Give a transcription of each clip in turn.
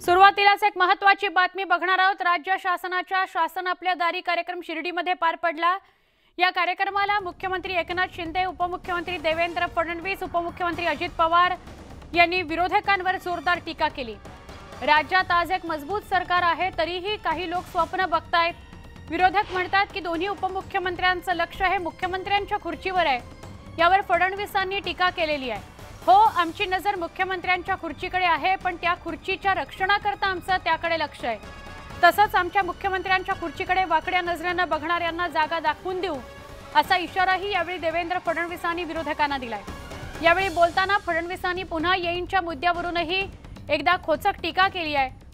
सुरुवातीलाच एक महत्त्वाची बातमी बघणार आहोत। राज्य शासनाच्या शासन आपल्या दारी कार्यक्रम शिर्डीमध्ये पार पडला। या कार्यक्रमाला मुख्यमंत्री एकनाथ शिंदे, उपमुख्यमंत्री देवेंद्र फडणवीस, उपमुख्यमंत्री अजित पवार यांनी विरोधकांवर जोरदार टीका केली। राज्यात आज एक मजबूत सरकार आहे, तरीही काही लोक स्वप्न बघतायत। विरोधक म्हणतात की दोन्ही उपमुख्यमंत्र्यांचं लक्ष हे मुख्यमंत्र्यांच्या खुर्चीवर आहे। यावर फडणवीसांनी टीका केलेली आहे। हो, आमची नजर मुख्यमंत्र्यांच्या खुर्चीकडे आहे, पण त्या खुर्चीच्या रक्षणाकरता आमचं त्याकडे लक्ष आहे। तसंच आमच्या मुख्यमंत्र्यांच्या खुर्चीकडे वाकड्या नजरेनं बघणाऱ्यांना जागा दाखवून देऊ, असा इशाराही यावेळी देवेंद्र फडणवीसांनी विरोधकांना दिलाय। यावेळी बोलताना फडणवीसांनी पुन्हा येईनच्या मुद्द्यावरूनही एकदा खोचक टीका केली आहे।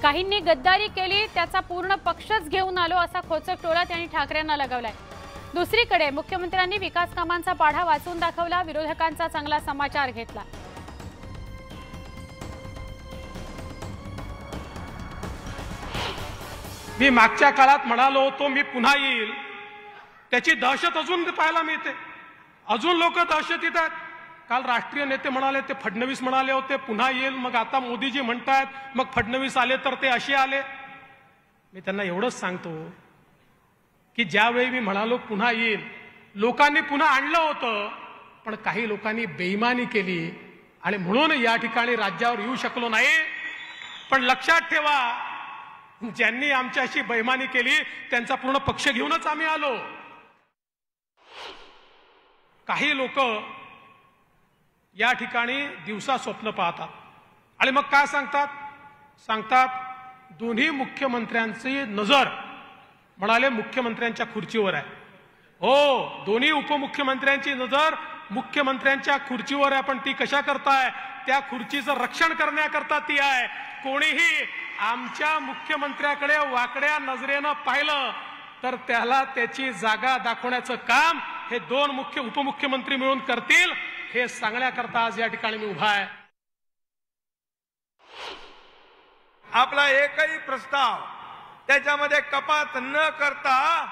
काहींनी गद्दारी केली, त्याचा पूर्ण पक्षच घेऊन आलो, असा खोचक टोला त्यांनी ठाकरेंना लगावलाय। दुसरीकडे मुख्यमंत्र्यांनी विकास कामांचा पाढा वाचून दाखवला, विरोधकांचा चांगला समाचार घेतला। मी मागच्या काळात म्हणालो होतो मी पुन्हा येईल, त्याची दहशत अजून पाहायला मिळते। अजून लोक दहशतीत आहेत। काल राष्ट्रीय नेते म्हणाले, ते फडणवीस म्हणाले होते पुन्हा येईल, मग आता मोदीजी म्हणतात, मग फडणवीस आले तर ते असे आले। मी त्यांना एवढंच सांगतो की ज्यावेळी मी म्हणालो पुन्हा येईल, लोकांनी पुन्हा आणलं होतं, पण काही लोकांनी बेईमानी केली आणि म्हणून या ठिकाणी राज्यावर येऊ शकलो नाही। पण लक्षात ठेवा, ज्यांनी आमच्याशी बेईमानी केली त्यांचा पूर्ण पक्ष घेऊनच आम्ही आलो। काही लोक या ठिकाणी दिवसा स्वप्न पाहतात आणि मग काय सांगतात दोन्ही मुख्यमंत्र्यांची नजर म्हणाले मुख्यमंत्र्यांच्या खुर्चीवर आहे। हो, दोन्ही उपमुख्यमंत्र्यांची नजर मुख्यमंत्र्यांच्या खुर्चीवर आहे, पण ती कशा करताय? त्या खुर्चीचं रक्षण करण्याकरता ती आहे। कोणीही आमच्या मुख्यमंत्र्याकडे वाकड्या नजरेनं पाहिलं तर त्याला त्याची जागा दाखवण्याचं काम हे दोन उपमुख्यमंत्री मिळून करतील, हे सांगण्याकरता आज या ठिकाणी मी उभा आहे। आपला एकही प्रस्ताव त्याच्यामध्ये कपात न करता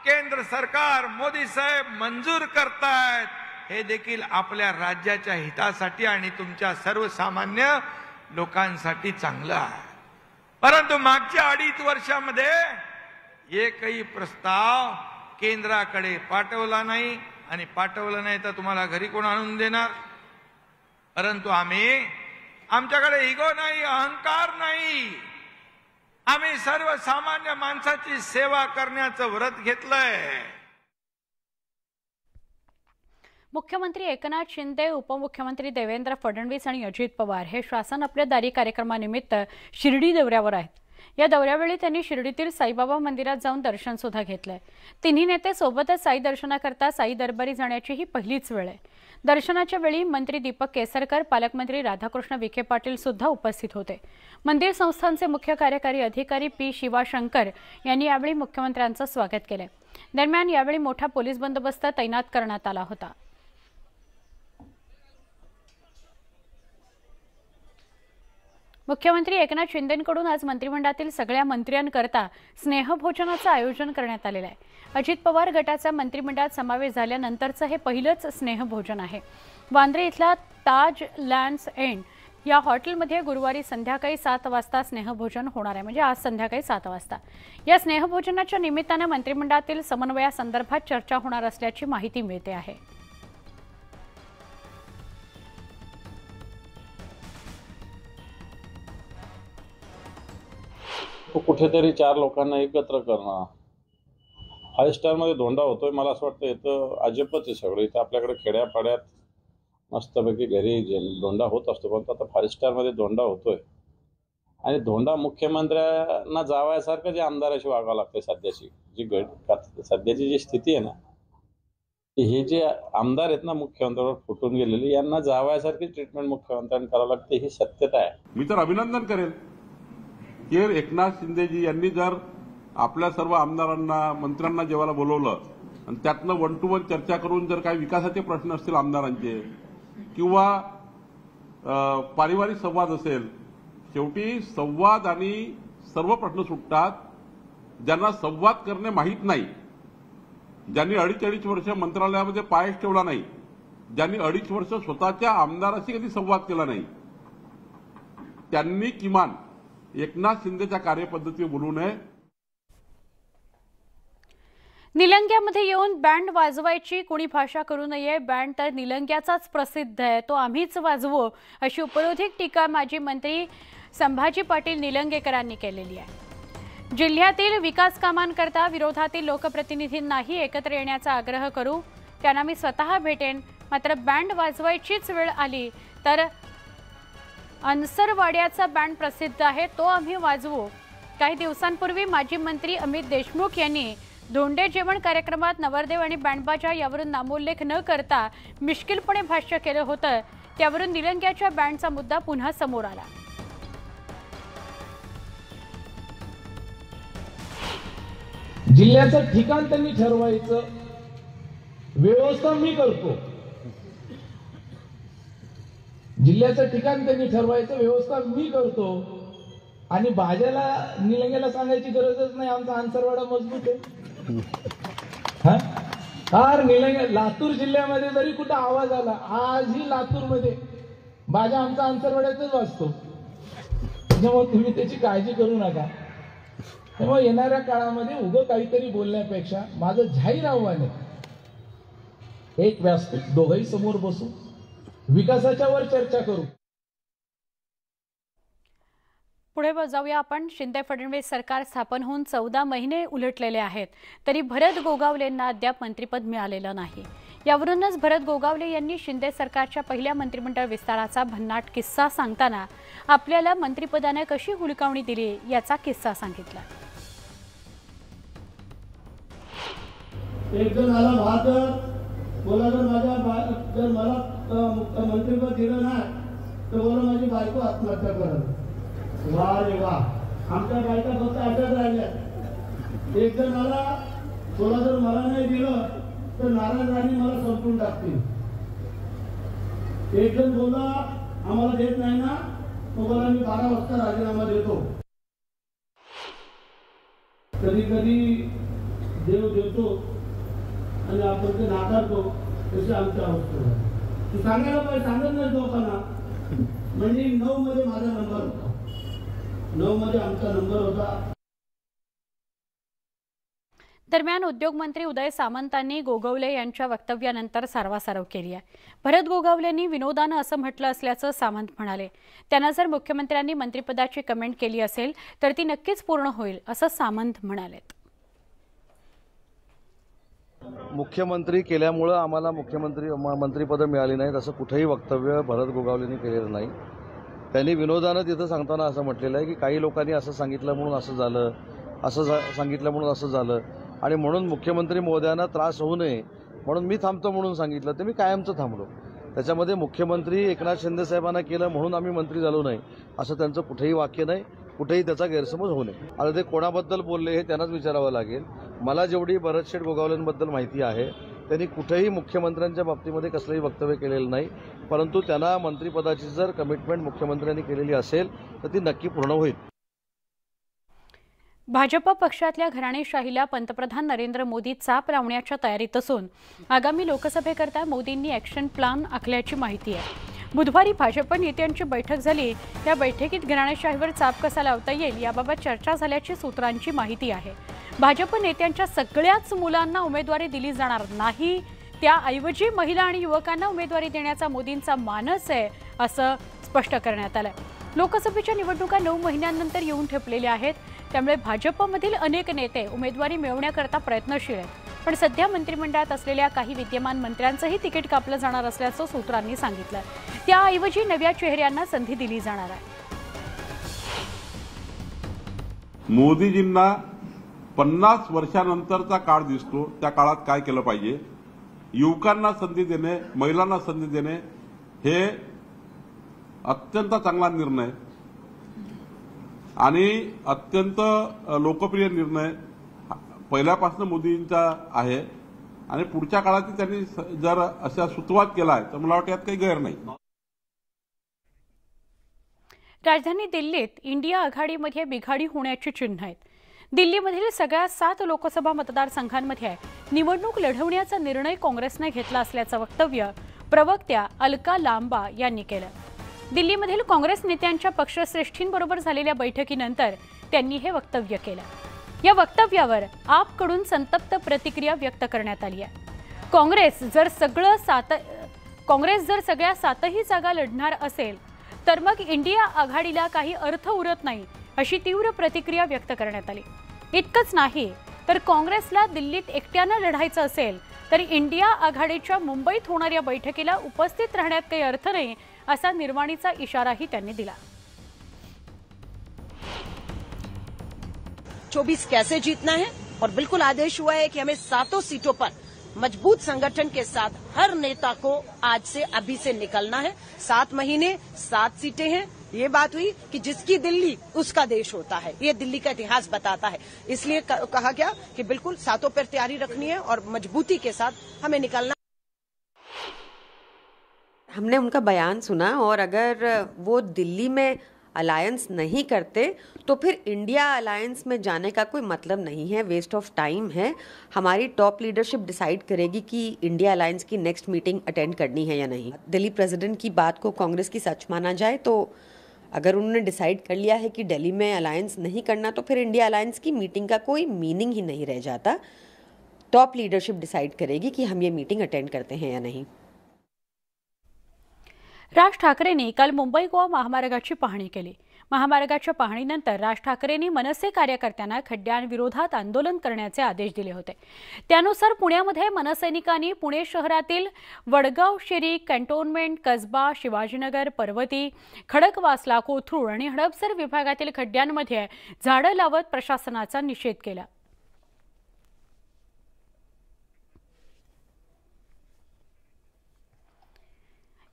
केंद्र सरकार, मोदी साहेब मंजूर करतायत, हे देखील आपल्या राज्याच्या हितासाठी आणि तुमच्या सर्वसामान्य लोकांसाठी चांगलं आहे। परंतु मागच्या 2.5 वर्षामध्ये एकही प्रस्ताव केंद्राकडे पाठवला नाही, आणि पाठवलं नाही तर तुम्हाला घरी कोण आणून देणार? परंतु आमच्याकडे इगो नाही, अहंकार नाही, आम्ही सर्वसामान्य माणसाची सेवा करण्याचं व्रत घेतलंय। मुख्यमंत्री एकनाथ शिंदे, उपमुख्यमंत्री देवेंद्र फडणवीस आणि अजित पवार हे शासन आपल्या दारी कार्यक्रमानिमित्त शिर्डी दौऱ्यावर आहेत। या दौऱ्यावेळी त्यांनी शिर्डीतील साईबाबा मंदिरात जाऊन दर्शन सुद्धा घेतलंय। तिन्ही नेते सोबतच साई दर्शनाकरता साई दरबारी जाण्याची ही पहिलीच वेळ आहे। दर्शनाच्या वेळी मंत्री दीपक केसरकर, पालकमंत्री राधाकृष्ण विखे पाटील सुद्धा उपस्थित होते। मंदिर संस्थानचे मुख्य कार्यकारी अधिकारी पी शिवाशंकर यांनी यावेळी मुख्यमंत्र्यांचं स्वागत केले। दरम्यान यावेळी मोठा पोलीस बंदोबस्त तैनात करण्यात आला होता। मुख्यमंत्री एकनाथ शिंदेंकडून आज मंत्रिमंडळातील सगळ्या मंत्र्यांकरता स्नेहभोजनाचं आयोजन करण्यात आलेलं आहे। अजित पवार गटाचा मंत्रिमंडळात समावेश झाल्यानंतरचं हे पहिलंच स्नेहभोजन आहे। वांद्रे इथल्या ताज लँड्स एंड या हॉटेलमध्ये गुरुवारी संध्याकाळी 7 वाजता स्नेहभोजन होणार आहे, म्हणजे आज संध्याकाळी 7 वाजता। या स्नेहभोजनाच्या निमित्तानं मंत्रिमंडळातील समन्वयासंदर्भात चर्चा होणार असल्याची माहिती मिळते आहे। कुठेतरी 4 लोकांना एकत्र करणं, 5 स्टारमध्ये धोंडा होतोय, मला असं वाटतं इथं अजबच आहे सगळं। इथं आपल्याकडे खेड्यापाड्यात मस्तपैकी घरी धोंडा होत असतो, पण आता 5 स्टारमध्ये धोंडा होतोय आणि धोंडा मुख्यमंत्र्यांना जावयासारखं जे आमदाराशी वागावं लागतंय। सध्याची जी स्थिती आहे ना, हे जे आमदार आहेत ना मुख्यमंत्र्यावर फुटून गेलेले, यांना जावयासारखी ट्रीटमेंट मुख्यमंत्र्यांनी करावं लागते, ही सत्यता आहे। मी तर अभिनंदन करेन की एकनाथ शिंदेजी यांनी जर आपल्या सर्व आमदारांना, मंत्र्यांना जेवायला बोलवलं आणि त्यातनं 1 to 1 चर्चा करून जर काही विकासाचे प्रश्न असतील आमदारांचे किंवा पारिवारिक संवाद असेल, शेवटी संवाद आणि सर्व प्रश्न सुटतात। ज्यांना संवाद करणे माहीत नाही, ज्यांनी 2.5 वर्ष मंत्रालयामध्ये पायच ठेवला नाही, ज्यांनी 2.5 वर्ष स्वतःच्या आमदाराशी कधी संवाद केला नाही, त्यांनी किमान एकनाथ शिंदेच्या कार्यपद्धती बोलू नये. निलंग्यामध्ये येऊन बँड वाजवायची कोणी भाषा करू नये. बँड तर निलंग्याचाच प्रसिद्ध आहे, तो आम्हीच वाजवू, अशी उपरोधिक टीका माजी मंत्री संभाजी पाटील निलंगेकरांनी केलेली आहे. जिल्ह्यातील विकास कामांकरता विरोधातील लोकप्रतिनिधींनाही एकत्र येण्याचा आग्रह करू, त्यांना मी स्वतः भेटेन. मात्र बँड वाजवायचीच वेळ आली तर अनसरवाड्याचा बँड प्रसिद्ध आहे, तो आम्ही वाजवू. काही दिवसांपूर्वी माजी मंत्री अमित देशमुख यांनी धोंडे जेवण कार्यक्रमात नवरदेव आणि बँडबाजा यावरून नामोल्लेख न करता मिश्किलपणे भाष्य केलं होतं. त्यावरून निलंग्याच्या बँडचा मुद्दा पुन्हा समोर आला. जिल्ह्याचं ठिकाण त्यांनी ठरवायचं, व्यवस्था मी करतो. जिल्ह्याचं ठिकाण त्यांनी ठरवायचं, व्यवस्था मी करतो. आणि भाज्याला निलंग्याला सांगायची गरजच नाही, आमचा आंतरवाडा मजबूत आहे. निलंग्या लातूर जिल्ह्यामध्ये जरी कुठं आवाज आला, आजही लातूरमध्ये भाज्या आमचा आंतरवाड्यातच वाजतो. त्यामुळे तुम्ही त्याची काळजी करू नका. त्यामुळे येणाऱ्या काळामध्ये उगं काहीतरी बोलण्यापेक्षा माझं जाहीर आव्हान आहे, एक व्यासपीठ दोघंही समोर बसू, विकासाच्या वर चर्चा करू. पुढे जाऊया आपण. शिंदे फडणवीस सरकार स्थापन होऊन 14 महिने उलटलेले आहेत, तरी भरत गोगावलेंना अद्याप मंत्रिपद मिळालेलं नाही. यावरूनच भरत गोगावले यांनी शिंदे सरकारच्या पहिल्या मंत्रिमंडळ विस्ताराचा भन्नाट किस्सा सांगताना आपल्याला मंत्रिपदाने कशी हुलकावणी दिली याचा किस्सा सांगितला. एक जण आला बहादर बोला, जर मला मंत्रिपद दिलं नाही तर बोला माझी बायको आत्महत्या करत. वा रे वा, आमच्या बायका फक्त अशाच राहिल्या. एक जण आला बोला, जर मला नाही दिलं तर नारायण राणी मला संपून टाकतील. एक जण बोला आम्हाला देत नाही ना, तो बोला मी 12 वाजता राजीनामा देतो. कधी कधी देव देतो आणि आपण ते नाकारतो, तशी आमच्या अवस्था. तू सांगायला पाहिजे, सांगत नाही लोकांना. म्हणजे 9 मध्ये माझा नंबर होता, 9 मध्ये आमचा नंबर होता. दरम्यान उद्योगमंत्री उदय सामंतांनी गोगावले यांच्या वक्तव्यानंतर सारवासारव केली आहे. भरत गोगावलेंनी विनोदानं असं म्हटलं असल्याचं सामंत म्हणाले. त्यांना जर मुख्यमंत्र्यांनी मंत्रिपदाची कमेंट केली असेल तर ती नक्कीच पूर्ण होईल असं सामंत म्हणाले. मुख्यमंत्री केल्यामुळं आम्हाला मंत्रिपद मिळाली नाहीत असं कुठेही वक्तव्य भरत गोगावलेंनी केलेलं नाही. त्यांनी विनोदानं तिथं सांगताना असं म्हटलेलं आहे की काही लोकांनी असं सांगितलं म्हणून असं झालं, असं सांगितलं म्हणून असं झालं आणि म्हणून मुख्यमंत्री महोदयांना त्रास होऊ नये म्हणून मी थांबतो म्हणून सांगितलं, तर मी कायमचं थांबलो. त्याच्यामध्ये मुख्यमंत्री एकनाथ शिंदे साहेबांना केलं म्हणून आम्ही मंत्री झालो नाही असं त्यांचं कुठेही वाक्य नाही, कुठेही त्याचा गैरसमज होऊ नये. आता ते कोणाबद्दल बोलले हे त्यांनाच विचारावं लागेल. मला जेवढी भरतशेठ गोगावलेंबद्दल माहिती आहे त्यांनी कुठेही मुख्यमंत्र्यांच्या बाबतीमध्ये कसलंही वक्तव्य केलेलं नाही, परंतु त्यांना मंत्रिपदाची जर कमिटमेंट मुख्यमंत्र्यांनी केलेली असेल तर ती नक्की पूर्ण होईल. भाजप पक्षातल्या घराणेशाहीला पंतप्रधान नरेंद्र मोदी चाप लावण्याच्या तयारीत असून आगामी लोकसभेकरता मोदींनी ॲक्शन प्लॅन आखल्याची माहिती आहे. बुधवारी भाजप नेत्यांची बैठक झाली. या बैठकीत घराणेशाहीवर चाप कसा लावता येईल याबाबत चर्चा झाल्याची सूत्रांची माहिती आहे. भाजप नेत्यांच्या सगळ्याच मुलांना उमेदवारी दिली जाणार नाही, त्याऐवजी महिला आणि युवकांना उमेदवारी देण्याचा मोदींचा मानस आहे असं स्पष्ट करण्यात आलं. लोकसभेच्या निवडणुका 9 महिन्यांनंतर येऊन ठेपलेल्या आहेत, त्यामुळे भाजपमधील अनेक नेते उमेदवारी मिळवण्याकरता प्रयत्नशील आहेत. पण सध्या मंत्रिमंडळात असलेल्या काही विद्यमान मंत्र्यांचंही तिकीट कापलं जाणार असल्याचं सूत्रांनी सांगितलं. त्याऐवजी नव्या चेहऱ्यांना संधी दिली जाणार आहे. मोदीजींना 50 वर्षानंतरचा काळ दिसतो, त्या काळात काय केलं पाहिजे. युवकांना संधी देणे, महिलांना संधी देणे हे अत्यंत चांगला निर्णय आणि अत्यंत लोकप्रिय निर्णय पहिल्यापासून मोदींचा आहे आणि पुढच्या काळात त्यांनी जर अशा सुतवाद केला आहे तर मला वाटतं यात काही गैर नाही. राजधानी दिल्लीत इंडिया आघाडीमध्ये बिघाडी होण्याची चिन्ह आहेत. दिल्लीमधील सगळ्या 7 लोकसभा मतदारसंघांमध्ये निवडणूक लढवण्याचा निर्णय काँग्रेसने घेतला असल्याचं वक्तव्य प्रवक्त्या अलका लांबा यांनी केलं. दिल्लीमधील काँग्रेस नेत्यांच्या पक्षश्रेष्ठींबरोबर झालेल्या बैठकीनंतर त्यांनी हे वक्तव्य केलं। या वक्तव्यावर आपकडून संतप्त प्रतिक्रिया व्यक्त करण्यात आली आहे। काँग्रेस जर सगळ्या 7ही जागा लढणार असेल तर मग इंडिया आघाडीला काही अर्थ उरत नाही, अशी तीव्र प्रतिक्रिया व्यक्त करण्यात आली। इतकंच नाही तर काँग्रेसला दिल्लीत एकट्यानं लढायचं असेल तर इंडिया आघाडीच्या मुंबईत होणाऱ्या बैठकीला उपस्थित राहण्यात काही अर्थ नाही, असा निर्वाणीचा इशाराही त्यांनी दिला। 24 कैसे जीतना है और बिल्कुल आदेश हुआ है कि हमें 7 सीटों पर मजबूत संगठन के साथ हर नेता को आज से अभी से निकलना है। 7 महीने 7 सीटें हैं। ये बात हुई कि जिसकी दिल्ली उसका देश होता है, ये दिल्ली का इतिहास बताता है। इसलिए कहा गया कि बिल्कुल 7 पर तैयारी रखनी है और मजबूती के साथ हमें निकलना। हमने उनका बयान सुना और अगर वो दिल्ली में अलायंस नहीं करते तो फिर इंडिया अलायंस में जाने का कोई मतलब नहीं है, वेस्ट ऑफ टाइम है। हमारी टॉप लीडरशिप डिसाइड करेगी कि इंडिया अलायंस की नेक्स्ट मीटिंग अटेंड करनी है या नहीं। दिल्ली प्रेसिडेंट की बात को कांग्रेस की सच माना जाए तो अगर उन्होंने डिसाइड कर लिया है कि दिल्ली में अलायंस नहीं करना तो फिर इंडिया अलायंस की मीटिंग का कोई मीनिंग ही नहीं रह जाता। टॉप लीडरशिप डिसाइड करेगी कि हम ये मीटिंग अटेंड करते हैं या नहीं। राज ठाकरेंनी काल मुंबई गोवा महामार्गाची पाहणी केली। महामार्गाच्या पाहणीनंतर राज ठाकरेंनी मनसे कार्यकर्त्यांना खड्ड्यांविरोधात आंदोलन करण्याचे आदेश दिले होते। त्यानुसार पुण्यामध्ये मनसैनिकांनी पुणे शहरातील वडगाव शेरी, कॅन्टोन्मेंट, कसबा, शिवाजीनगर, पर्वती, खडकवासला, कोथरूड आणि हडपसर विभागातील खड्ड्यांमध्ये झाडं लावत प्रशासनाचा निषेध केला।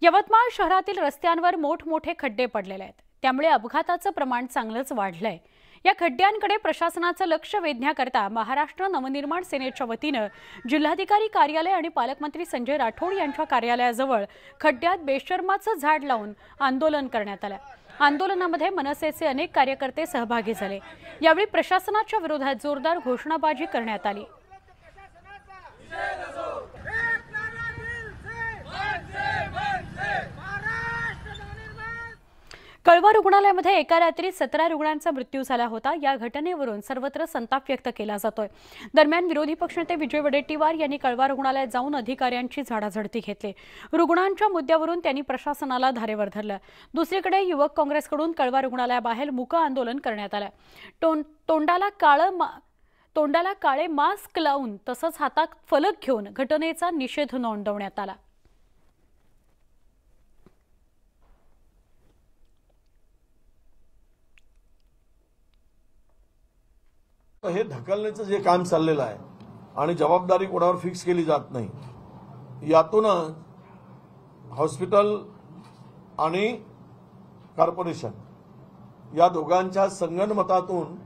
यवतमाळ शहरातील रस्त्यांवर मोठमोठे खड्डे पडलेले आहेत, त्यामुळे अपघाताचं प्रमाण चांगलंच वाढलंय। या खड्ड्यांकडे प्रशासनाचं लक्ष वेधण्याकरता महाराष्ट्र नवनिर्माण सेनेच्या वतीनं जिल्हाधिकारी कार्यालय आणि पालकमंत्री संजय राठोड यांच्या कार्यालयाजवळ खड्ड्यात बेशर्माचं झाड लावून आंदोलन करण्यात आलं। आंदोलनामध्ये मनसेचे अनेक कार्यकर्ते सहभागी झाले। यावेळी प्रशासनाच्या विरोधात जोरदार घोषणाबाजी करण्यात आली। कळवा रुग्णालयामध्ये एका रात्री 17 रुग्णांचा मृत्यू झाला होता। या घटनेवरून सर्वत्र संताप व्यक्त केला जातोय। दरम्यान विरोधी पक्षनेते विजय वडेट्टीवार यांनी कळवा रुग्णालयात जाऊन अधिकाऱ्यांची झाडाझडती घेतली। रुग्णांच्या मुद्द्यावरून त्यांनी प्रशासनाला धारेवर धरलं। दुसरीकडे युवक काँग्रेसकडून कळवा रुग्णालयाबाहेर मूक आंदोलन करण्यात आलं। तोंडाला काळे मास्क लावून तसंच हातात फलक घेऊन घटनेचा निषेध नोंदवण्यात आला। हे ढकलण्याचं जे काम चाललेलं आहे आणि जबाबदारी कोणावर फिक्स केली जात नाही, यातूनच हॉस्पिटल आणि कॉर्पोरेशन या दोघांच्या संगनमतातून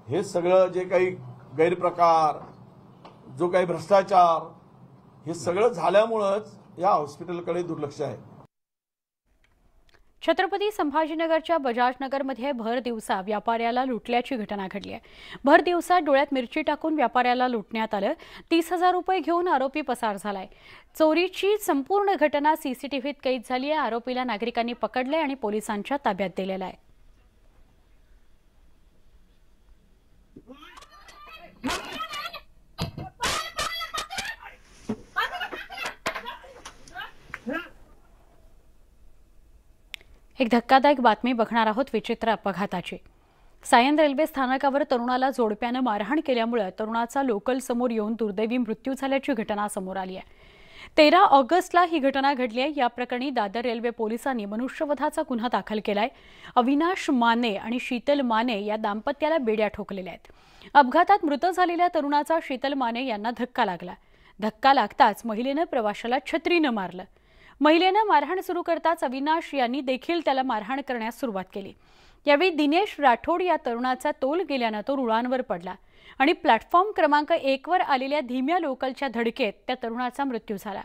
हे सगळं जे काही गैरप्रकार, जो काही भ्रष्टाचार, हे सगळं झाल्यामुळेच या हॉस्पिटलकडे दुर्लक्ष आहे। छत्रपती संभाजीनगरच्या बजाजनगरमध्ये भर दिवसा व्यापाऱ्याला लुटल्याची घटना घडली आहे। भर दिवसा डोळ्यात मिरची टाकून व्यापाऱ्याला लुटण्यात आलं। 30,000 रुपये घेऊन आरोपी पसार झालाय। चोरीची संपूर्ण घटना सीसीटीव्हीत कैद झाली आहे। आरोपीला नागरिकांनी पकडले आणि पोलिसांच्या ताब्यात दिलेला आहे। एक धक्कादायक बातमी बघणार आहोत विचित्र अपघाताची। सायन रेल्वे स्थानकावर तरुणाला जोडप्यानं मारहाण केल्यामुळे तरुणाचा लोकल समोर येऊन दुर्दैवी मृत्यू झाल्याची घटना समोर आली आहे। 13 ऑगस्टला ही घटना घडली आहे। या प्रकरणी दादर रेल्वे पोलिसांनी मनुष्यवधाचा गुन्हा दाखल केलाय। अविनाश माने आणि शीतल माने या दाम्पत्याला बेड्या ठोकलेल्या आहेत। अपघातात मृत झालेल्या तरुणाचा शीतल माने यांना धक्का लागला। धक्का लागताच महिलेनं प्रवाशाला छत्रीनं मारलं। महिलेनं मारहाण सुरू करताच अविनाश यांनी देखील त्याला मारहाण करण्यास सुरुवात केली। यावेळी दिनेश राठोड या तरुणाचा तोल गेल्यानं तो रुळांवर पडला आणि प्लॅटफॉर्म क्रमांक 1 वर आलेल्या धीम्या लोकलच्या धडकेत त्या तरुणाचा मृत्यू झाला।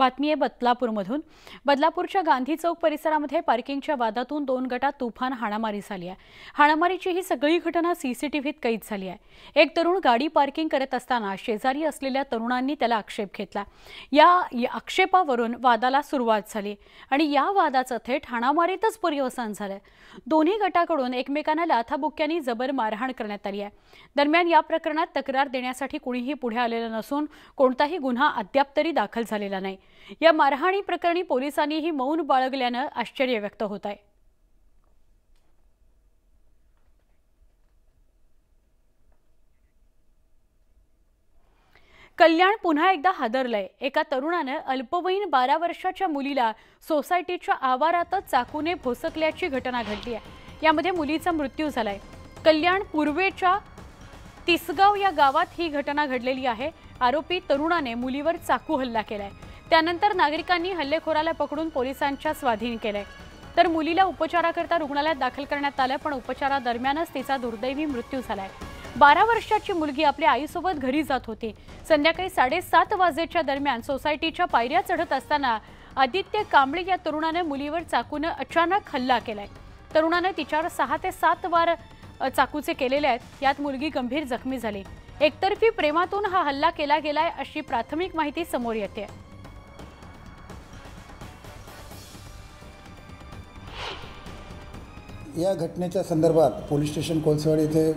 बातमी आहे बदलापूरमधून। बदलापूरच्या गांधी चौक परिसरामध्ये पार्किंगच्या वादातून 2 गटात तुफान हाणामारी झाली आहे। हाणामारीची ही सगळी घटना सीसीटीव्हीत कैद झाली आहे। एक तरुण गाडी पार्किंग करत असताना शेजारी असलेल्या तरुणांनी त्याला आक्षेप घेतला। या आक्षेपावरून वादाला सुरुवात झाली आणि या वादाचं थेट हाणामारीतच पर्यवसान झालं। दोन्ही गटाकडून एकमेकांना लाथाबुक्क्यांनी जबर मारहाण करण्यात आली आहे। दरम्यान या प्रकरणात तक्रार देण्यासाठी कुणीही पुढे आलेलं नसून कोणताही गुन्हा अद्याप तरी दाखल झालेला नाही। या मारहाणी प्रकरणी पोलिसांनीही मौन बाळगल्यानं आश्चर्य व्यक्त होत आहे। कल्याण पुन्हा एकदा हादरलंय। एका तरुणानं अल्पवयीन 12 वर्षाच्या मुलीला सोसायटीच्या आवारातच चाकूने भोसकल्याची घटना घडली आहे। यामध्ये मुलीचा मृत्यू झालाय। कल्याण पूर्वेच्या तिसगाव या गावात ही घटना घडलेली आहे। आरोपी तरुणाने मुलीवर चाकू हल्ला केलाय। त्यानंतर नागरिकांनी हल्लेखोराला पकडून पोलिसांच्या स्वाधीन केलंय। तर मुलीला उपचाराकरता रुग्णालयात दाखल करण्यात आलं, पण उपचारादरम्यानच तिचा दुर्दैवी मृत्यू झालाय। 12 वर्षाची मुलगी आपल्या आईसोबत घरी जात होती। संध्याकाळी 7:30 वाजेच्या दरम्यान सोसायटीच्या पायऱ्या चढत असताना आदित्य कांबळे या तरुणाने मुलीवर चाकूने अचानक हल्ला केलाय। तरुणाने तिच्यावर 6 ते 7 वार चाकूचे केलेले आहेत। यात मुलगी गंभीर जखमी झाली। एकतर्फी प्रेमातून हा हल्ला केला गेलाय अशी प्राथमिक माहिती समोर येते। या घटनेच्या संदर्भात पोलीस स्टेशन कोलसवाडी येथे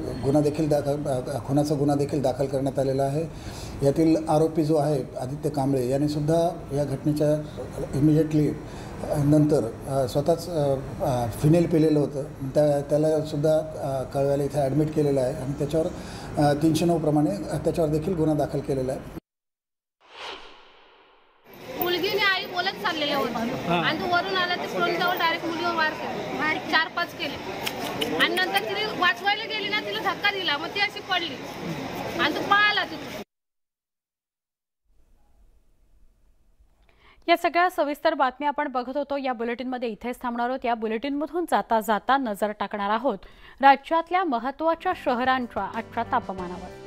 खुनाचा गुन्हा देखील दाखल करण्यात आलेला आहे। यातील आरोपी जो आहे आदित्य कांबळे याने सुद्धा या घटनेच्या इमिजिएटली नंतर स्वतःच फिनेल पिलेलं होतं। त्याला सुद्धा कळव्याला इथे ॲडमिट केलेलं आहे आणि त्याच्यावर 309 प्रमाणे त्याच्यावर देखील गुन्हा दाखल केलेला आहे। मुलगीने आई बोलत चाललेले होते आणि तो वरून आला ते फ्रंट जाऊन डायरेक्ट मुलीवर वार केले, 4-5 केले आणि नंतर तिने वाचवायला गेली ना, तिला धक्का दिला, मग ती अशी पडली आणि तो पळाला तिथून। या सगळ्या सविस्तर बातम्या आपण बघत होतो। या बुलेटिनमध्ये इथेच थांबणार आहोत। या बुलेटिनमधून जाता जाता नजर टाकणार आहोत राज्यातल्या महत्त्वाच्या शहरांच्या आजच्या तापमानावर।